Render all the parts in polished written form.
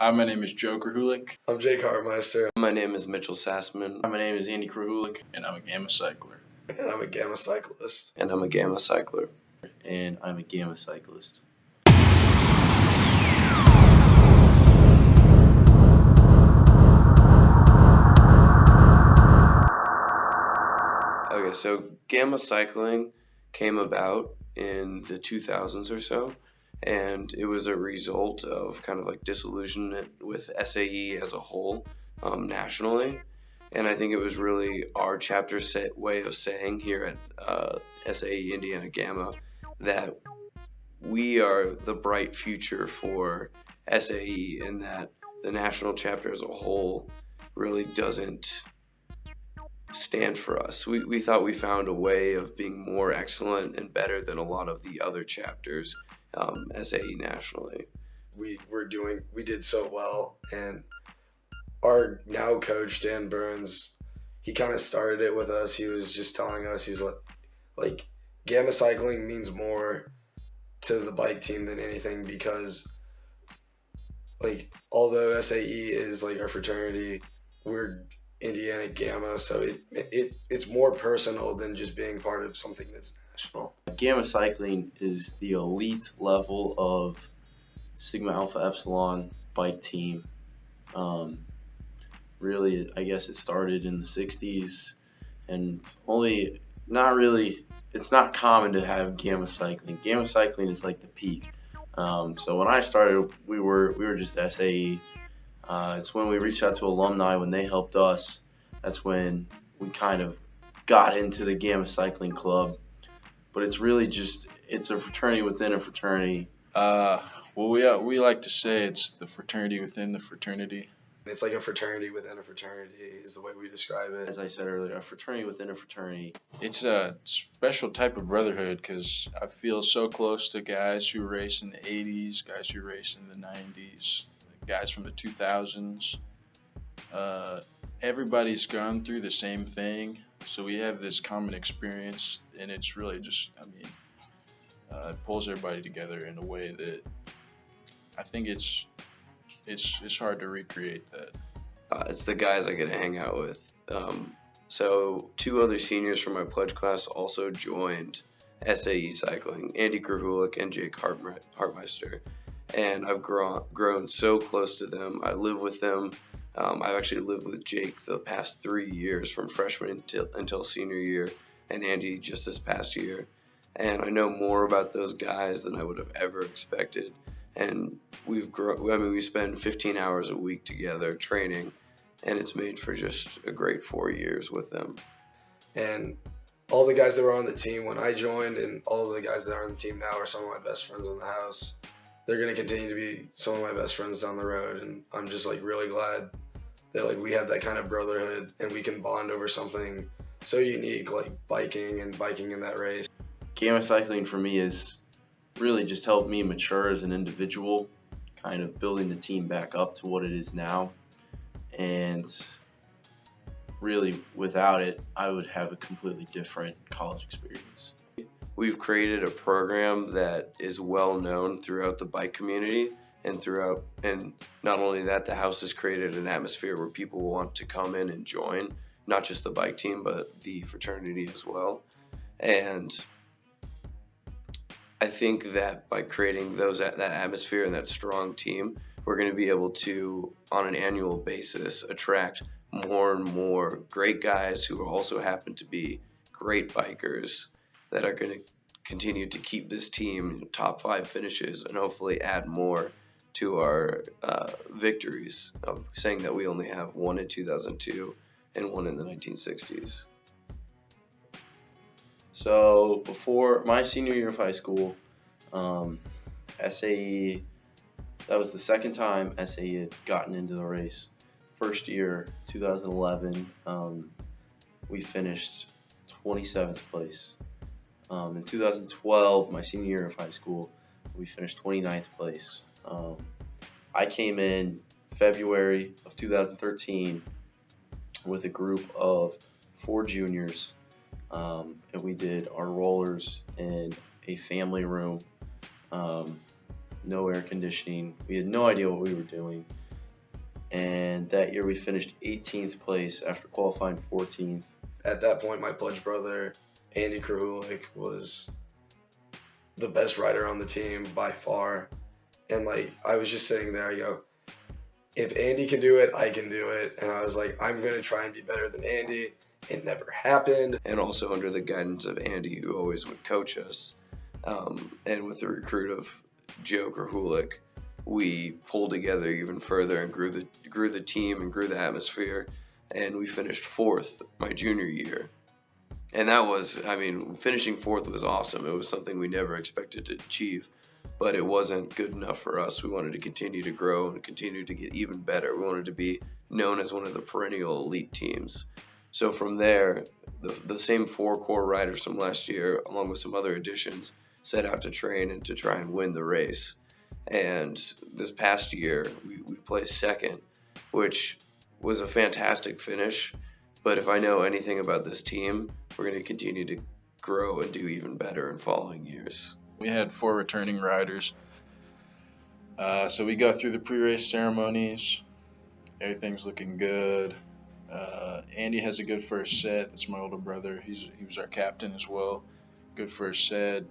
Hi, my name is Joe Krahulik. I'm Jake Hartmeister. My name is Mitchell Sassman. My name is Andy Krahulik, and I'm a Gamma Cycler. And I'm a Gamma Cyclist. And I'm a Gamma Cycler. And I'm a Gamma Cyclist. Okay, so Gamma Cycling came about in the 2000s or so, and it was a result of kind of like disillusionment with SAE as a whole nationally. And I think it was really our chapter set way of saying here at SAE Indiana Gamma that we are the bright future for SAE, and that the national chapter as a whole really doesn't stand for us. We thought we found a way of being more excellent and better than a lot of the other chapters, SAE nationally. We did so well, and our now coach Dan Burns, he kind of started it with us. He was just telling us, he's like Gamma Cycling means more to the bike team than anything, because like although SAE is like our fraternity, we're Indiana Gamma, so it's more personal than just being part of something that's national. Gamma Cycling is the elite level of Sigma Alpha Epsilon bike team. Really, I guess it started in the 60s, and it's not common to have Gamma Cycling. Gamma Cycling is like the peak. So when I started, we were just SAE. It's when we reached out to alumni, when they helped us. That's when we kind of got into the Gamma Cycling Club. But it's really it's a fraternity within a fraternity. We like to say it's the fraternity within the fraternity. It's like a fraternity within a fraternity is the way we describe it. As I said earlier, a fraternity within a fraternity. It's a special type of brotherhood because I feel so close to guys who race in the 80s, guys who race in the 90s, guys from the 2000s. Everybody's gone through the same thing, so we have this common experience, and it's really it pulls everybody together in a way that I think it's hard to recreate that. It's the guys I get to hang out with. So 2 other seniors from my pledge class also joined SAE Cycling, Andy Krahulik and Jake Hartmeister. And I've grown so close to them. I live with them. I've actually lived with Jake the past 3 years, from freshman until senior year, and Andy just this past year. And I know more about those guys than I would have ever expected. And we spend 15 hours a week together training, and it's made for just a great 4 years with them. And all the guys that were on the team when I joined, and all the guys that are on the team now, are some of my best friends in the house. They're going to continue to be some of my best friends down the road, and I'm just really glad that we have that kind of brotherhood and we can bond over something so unique like biking in that race. Gamma Cycling for me is really just helped me mature as an individual, kind of building the team back up to what it is now. And really, without it, I would have a completely different college experience. We've created a program that is well known throughout the bike community, and not only that, the house has created an atmosphere where people want to come in and join, not just the bike team, but the fraternity as well. And I think that by creating that atmosphere and that strong team, we're going to be able to, on an annual basis, attract more and more great guys who also happen to be great bikers that are going to continue to keep this team top 5 finishes and hopefully add more to our victories, of saying that we only have one in 2002 and one in the 1960s. So before my senior year of high school, SAE, that was the second time SAE had gotten into the race. First year, 2011, we finished 27th place. In 2012, my senior year of high school, we finished 29th place. I came in February of 2013 with a group of 4 juniors, and we did our rollers in a family room, no air conditioning. We had no idea what we were doing. and that year we finished 18th place after qualifying 14th. At that point, my pledge brother, Andy Krahulik, was the best rider on the team by far. And, like, I was just sitting there, I go, if Andy can do it, I can do it. And I was like, I'm going to try and be better than Andy. It never happened. And also under the guidance of Andy, who always would coach us, and with the recruit of Joe Krahulik, we pulled together even further and grew the team and grew the atmosphere. And we finished 4th my junior year. And that was, I mean, finishing 4th was awesome. It was something we never expected to achieve, but it wasn't good enough for us. We wanted to continue to grow and continue to get even better. We wanted to be known as one of the perennial elite teams. So from there, the same 4 core riders from last year, along with some other additions, set out to train and to try and win the race. And this past year, we placed 2nd, which was a fantastic finish. But if I know anything about this team, we're going to continue to grow and do even better in following years. We had 4 returning riders. So we go through the pre-race ceremonies. Everything's looking good. Andy has a good first set. That's my older brother. He was our captain as well. Good first set.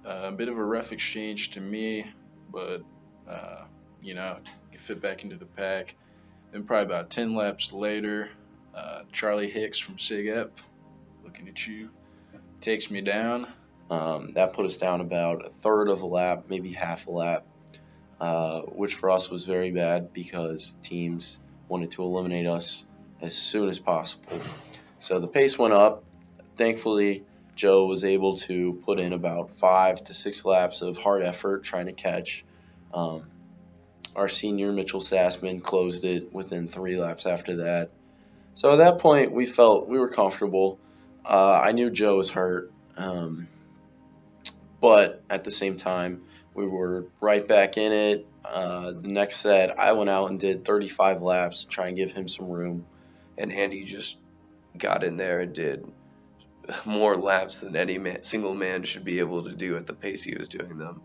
A bit of a rough exchange to me, but, fit back into the pack. Then probably about 10 laps later, Charlie Hicks from SIG-EP, looking at you, takes me down. That put us down about a third of a lap, maybe half a lap, which for us was very bad because teams wanted to eliminate us as soon as possible. So the pace went up. Thankfully, Joe was able to put in about 5 to 6 laps of hard effort trying to catch. Our senior, Mitchell Sassman, closed it within 3 laps after that. So at that point, we felt we were comfortable. I knew Joe was hurt. But at the same time, we were right back in it. The next set, I went out and did 35 laps to try and give him some room. And Andy just got in there and did more laps than any single man should be able to do at the pace he was doing them.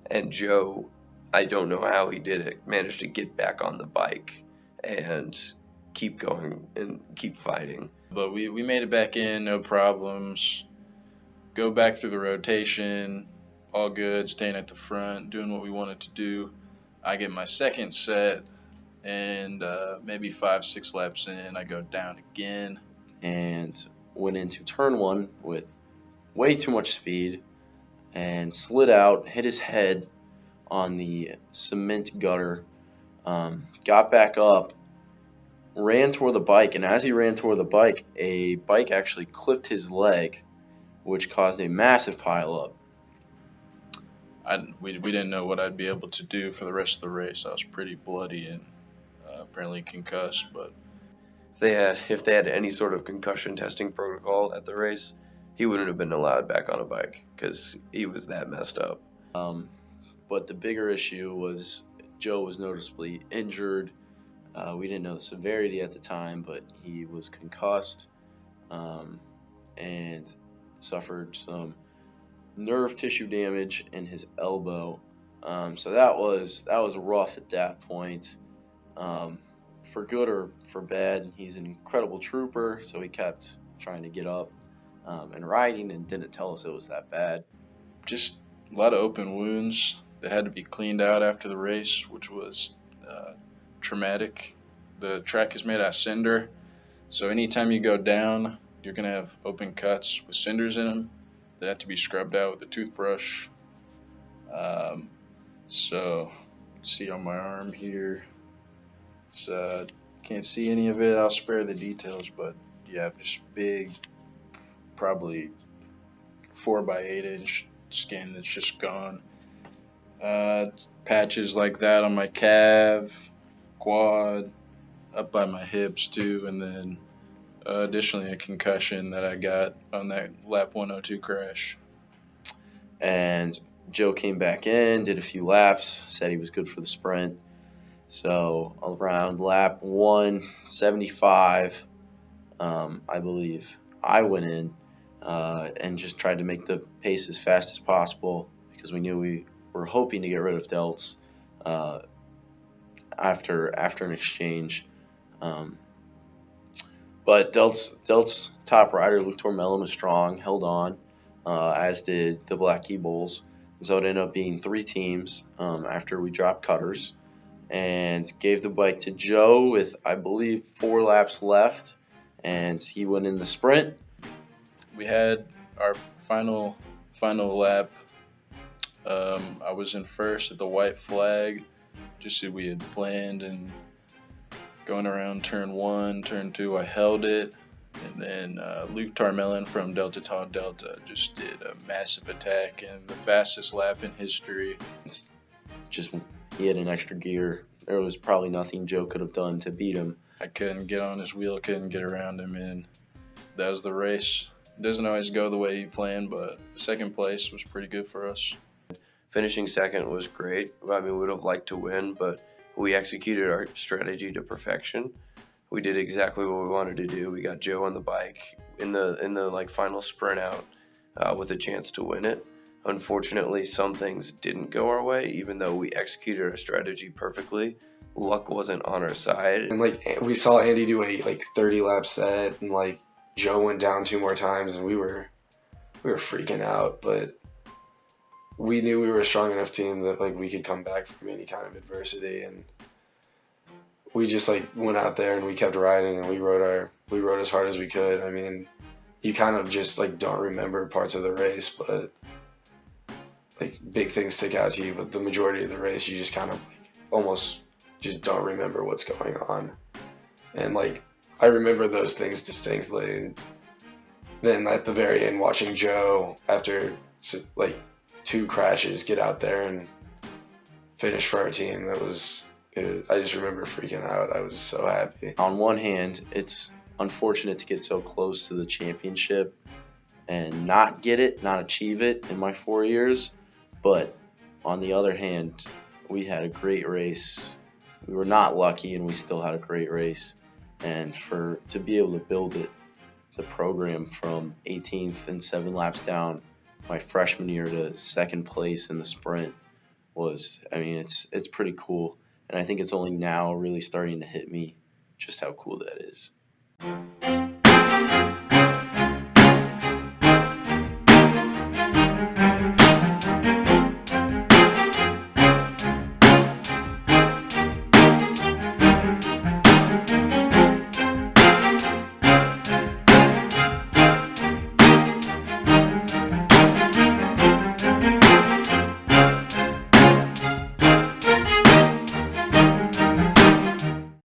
And Joe, I don't know how he did it, managed to get back on the bike and keep going and keep fighting. But we made it back in, no problems. Go back through the rotation, all good, staying at the front, doing what we wanted to do. I get my second set, and maybe 5-6 laps in, I go down again. And went into turn 1 with way too much speed and slid out, hit his head on the cement gutter, got back up, ran toward the bike, and as he ran toward the bike, a bike actually clipped his leg, which caused a massive pileup. We didn't know what I'd be able to do for the rest of the race. I was pretty bloody and apparently concussed, but If they had any sort of concussion testing protocol at the race, he wouldn't have been allowed back on a bike because he was that messed up. But the bigger issue was Joe was noticeably injured. We didn't know the severity at the time, but he was concussed and suffered some nerve tissue damage in his elbow. So that was rough at that point. For good or for bad, he's an incredible trooper, so he kept trying to get up and riding and didn't tell us it was that bad. Just a lot of open wounds that had to be cleaned out after the race, which was traumatic. The track is made out of cinder, so anytime you go down, you're going to have open cuts with cinders in them that have to be scrubbed out with a toothbrush. So, see on my arm here, it's can't see any of it. I'll spare the details, but yeah, just big, probably 4x8 inch skin that's just gone. Patches like that on my calf, quad, up by my hips too, and then additionally a concussion that I got on that lap 102 crash. And Joe came back in, did a few laps, said he was good for the sprint. So around lap 175, I believe, I went in and just tried to make the pace as fast as possible because we knew we were hoping to get rid of Delts. I after an exchange. But Delt's top rider, Luke Tormello, was strong, held on, as did the Black Key Bulls. So it ended up being 3 teams after we dropped cutters and gave the bike to Joe with, I believe, 4 laps left, and he went in the sprint. We had our final lap. I was in first at the white flag, just as we had planned, and going around turn 1, turn 2, I held it, and then Luke Tarmelin from Delta Tau Delta just did a massive attack and the fastest lap in history. Just he had an extra gear. There was probably nothing Joe could have done to beat him. I couldn't get on his wheel, couldn't get around him, and that was the race. It doesn't always go the way you plan, but second place was pretty good for us. Finishing second was great. I mean, we would have liked to win, but we executed our strategy to perfection. We did exactly what we wanted to do. We got Joe on the bike in the like final sprint out with a chance to win it. Unfortunately, some things didn't go our way, even though we executed our strategy perfectly. Luck wasn't on our side. And like we saw Andy do a like 30 lap set, and like Joe went down 2 more times, and we were freaking out, but we knew we were a strong enough team that like we could come back from any kind of adversity, and we just like went out there and we kept riding, and we rode as hard as we could. I mean, you kind of just like don't remember parts of the race, but like big things stick out to you. But the majority of the race, you just kind of like almost just don't remember what's going on. And like I remember those things distinctly. And then at the very end, watching Joe after like 2 crashes get out there and finish for our team, I just remember freaking out. I was so happy. On one hand, it's unfortunate to get so close to the championship and not achieve it in my 4 years. But on the other hand, we had a great race. We were not lucky, and we still had a great race. And to be able to build the program from 18th and 7 laps down my freshman year to second place in the sprint it's pretty cool. And I think it's only now really starting to hit me just how cool that is.